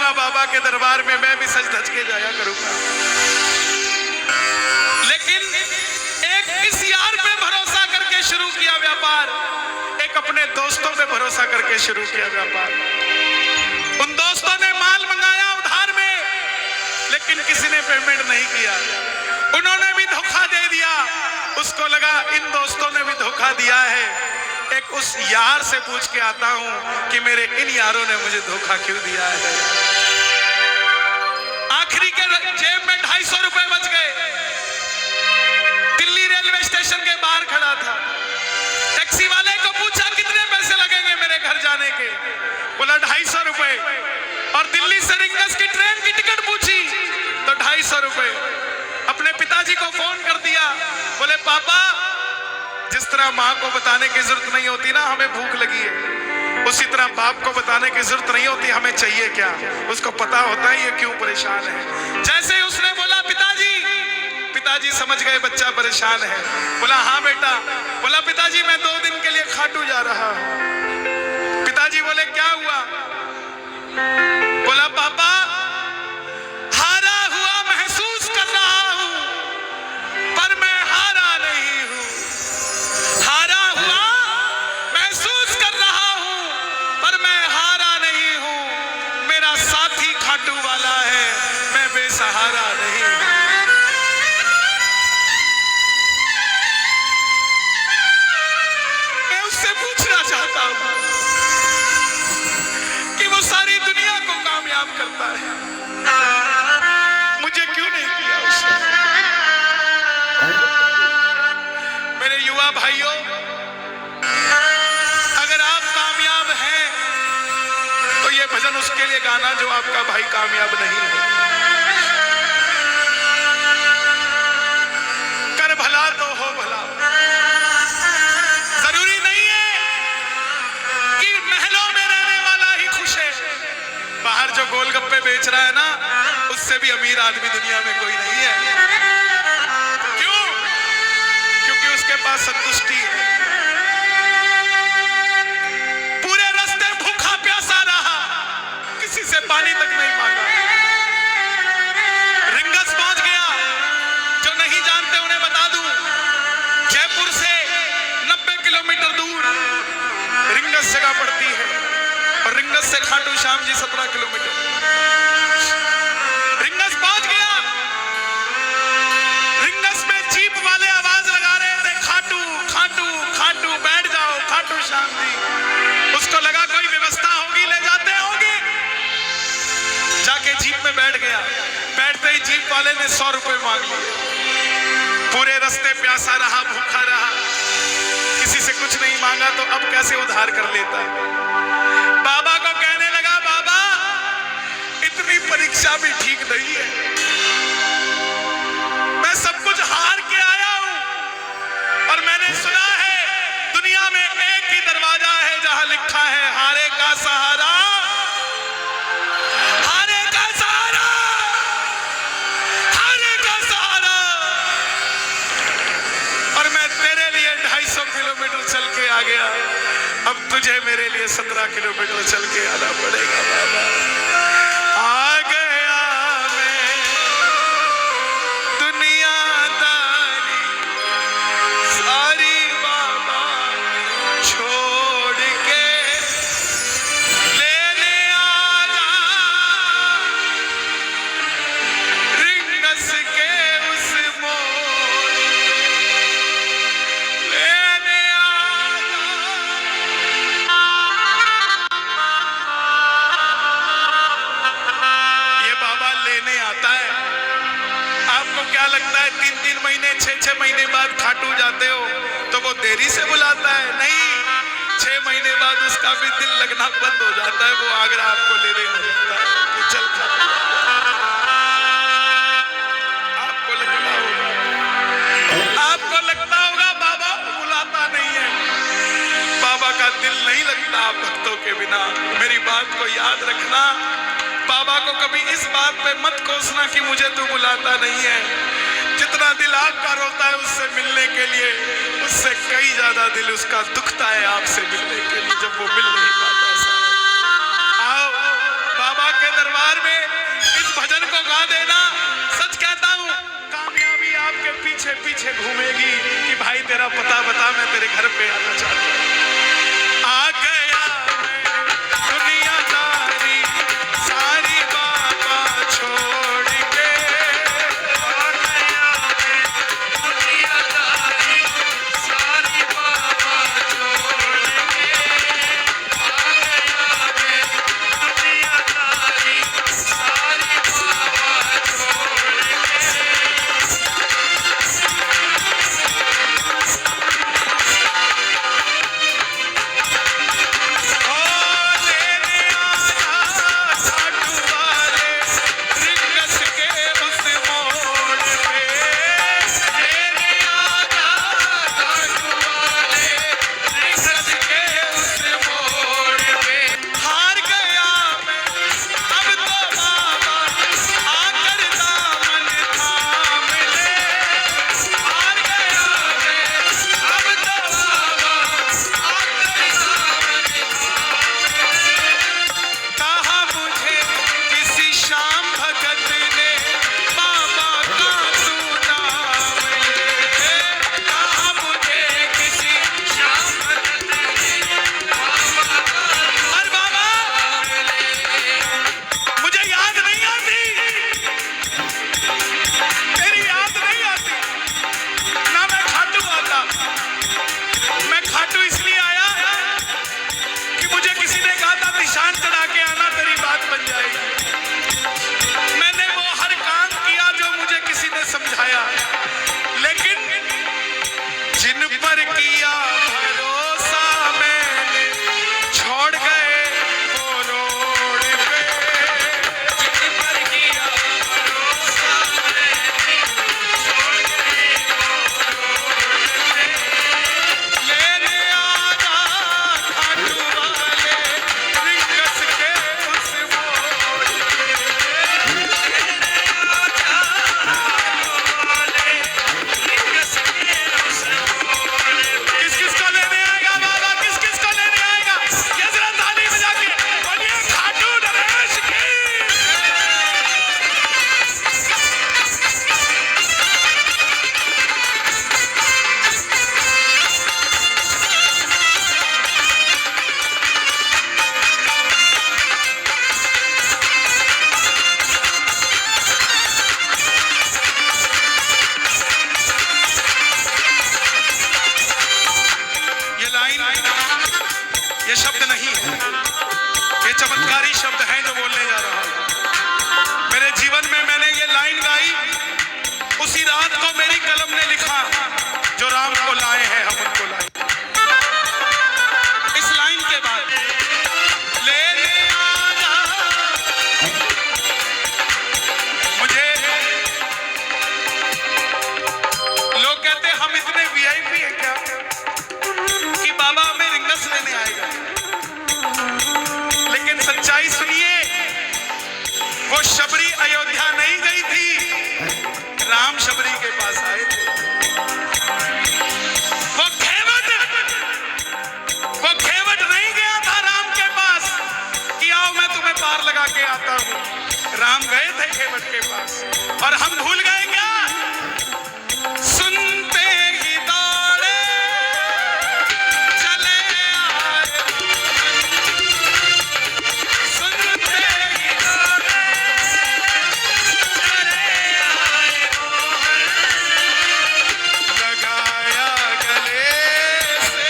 करूंगा बाबा के दरबार में, मैं भी सज धज के जाया करूंगा। लेकिन एक इस यार पे भरोसा करके शुरू किया व्यापार, एक अपने दोस्तों पे भरोसा करके शुरू किया व्यापार। उन दोस्तों ने माल मंगाया उधार में, लेकिन किसी ने पेमेंट नहीं किया। उन्होंने भी धोखा दे दिया। उसको लगा इन दोस्तों ने भी धोखा दिया है, एक उस यार से पूछ के आता हूं कि मेरे इन यारों ने मुझे धोखा क्यों दिया है। आखिरी के जेब में 250 रुपए बच गए। दिल्ली रेलवे स्टेशन के बाहर खड़ा था। टैक्सी वाले को पूछा कितने पैसे लगेंगे मेरे घर जाने के, बोला 250 रुपए। और दिल्ली से रिंगस की ट्रेन की टिकट पूछी तो 250 रुपए। अपने पिताजी को फोन कर दिया, बोले पापा, जिस तरह माँ को बताने की जरूरत नहीं होती ना हमें भूख लगी है, उसी तरह बाप को बताने की जरूरत नहीं होती हमें चाहिए क्या, उसको पता होता है ये क्यों परेशान है। जैसे ही उसने बोला पिताजी, पिताजी समझ गए बच्चा परेशान है। बोला हाँ बेटा। बोला पिताजी मैं 2 दिन के लिए खाटू जा रहा हूं। पिताजी बोले क्या हुआ? बोला पापा, हारा हुआ महसूस कर रहा हूं, पर मैं हारा नहीं हूं। हारा हुआ महसूस कर रहा हूं, पर मैं हारा नहीं हूं। मेरा साथी खाटू वाला है, मैं बेसहारा नहीं हूं। मैं उससे पूछना चाहता हूं कि वो सारी दुनिया को कामयाब करता है, मुझे क्यों नहीं किया उसने? मेरे युवा भाइयों, अगर आप कामयाब हैं तो ये भजन उसके लिए गाना जो आपका भाई कामयाब नहीं है। कर भला तो हो भला। जरूरी नहीं है कि महलों में रहने वाला ही खुश है। बाहर जो गोलगप्पे बेच रहा है ना, उससे भी अमीर आदमी दुनिया में कोई नहीं है। क्यों? क्योंकि उसके पास संतुष्टि है। पूरे रास्ते भूखा प्यासा रहा, किसी से पानी तक नहीं मांगा। रिंगस पहुंच गया। जो नहीं जानते उन्हें बता दूं, जयपुर से 90 किलोमीटर दूर रिंगस जगह पड़ती है, और रिंगस से खाटू श्याम जी 17 किलोमीटर। रिंगस पहुंच गया। रिंगस में जीप वाले आवाज लगा रहे थे, खाटू खाटू खाटू, बैठ जाओ खाटू श्याम जी। उसको लगा कोई व्यवस्था होगी, ले जाते होंगे। जाके जीप में बैठ गया। बैठते ही जीप वाले ने 100 रुपए मांग लिए। पूरे रास्ते प्यासा रहा, भूखा रहा, किसी से कुछ नहीं मांगा, तो अब कैसे उधार कर लेता है। बाबा को कहने लगा, बाबा इतनी परीक्षा भी ठीक नहीं है, मैं सब कुछ हार के आया हूं, और मैंने सुना है दुनिया में एक ही दरवाजा है जहां लिखा है हारे का सहारा, हारे का सहारा, हारे का सहारा। और मैं तेरे लिए 250 किलोमीटर चल के आ गया, अब तुझे मेरे लिए 17 किलोमीटर चल के आना पड़ेगा। बाबा आ गया मैं दुनियादारी सारी, बाबा छोड़ के लेने आजा रिंगस के उस मोड़, लेने लेने आता है। आपको क्या लगता है 3-3 महीने 6-6 महीने बाद खाटू जाते हो तो वो देरी से बुलाता है? नहीं, 6 महीने बाद उसका भी दिल लगना बंद हो जाता है, वो आगरा आपको लेने आ जाता है कि चल खाटू। आपको लगता होगा बाबा बुलाता नहीं है, बाबा का दिल नहीं लगता भक्तों के बिना। मेरी बात को याद रखना, बाबा को कभी इस बात पे मत कोसना कि मुझे तू बुलाता नहीं है। जितना दिल आपका रोता है उससे मिलने के लिए, उससे कई ज्यादा दिल उसका दुखता है आपसे मिलने के लिए, जब वो मिल नहीं पाता। आओ बाबा के दरबार पीछे घूमेगी कि भाई तेरा पता बता, मैं तेरे घर पे आना चाहती हूँ। आ गया मैं दुनियादारी सारी बाबा छोड़ के, आ गया मैं दुनियादारी सारी बाबा छोड़ के, आ गया मैं दुनियादारी सारी बाबा छोड़ के। ये शब्द नहीं है, ये चमत्कारी शब्द हैं जो बोलने जा रहा हूं। मेरे जीवन में मैंने ये लाइन गाई, उसी रात को मेरी कलम ने लिखा, जो राम को लाए हैं हम उनको लाए। इस लाइन के बाद लेने आना, मुझे लोग कहते हम इतने वीआईपी हैं क्या कि बाबा हमें रिंगस लेने आएगा, लेकिन सच्चाई सुनिए, वो शबरी अयोध्या नहीं गई थी, राम शबरी के पास आए थे। वो घेवट नहीं गया था राम के पास कि आओ मैं तुम्हें पार लगा के आता हूं, राम गए थे घेवट के पास। और हम भूल गए क्या? सुनते ही दौड़े चले आए, सुनते ही दौड़े चले आए, लगाया गले से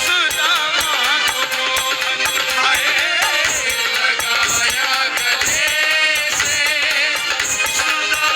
सुदामा को मोहन, हाय लगाया गले से सुदामा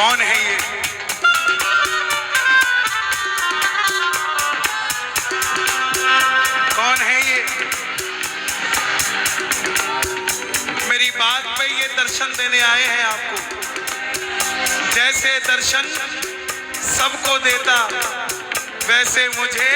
कौन है ये? कौन है ये? मेरी बात पे ये दर्शन देने आए हैं आपको। जैसे दर्शन सबको देता, वैसे मुझे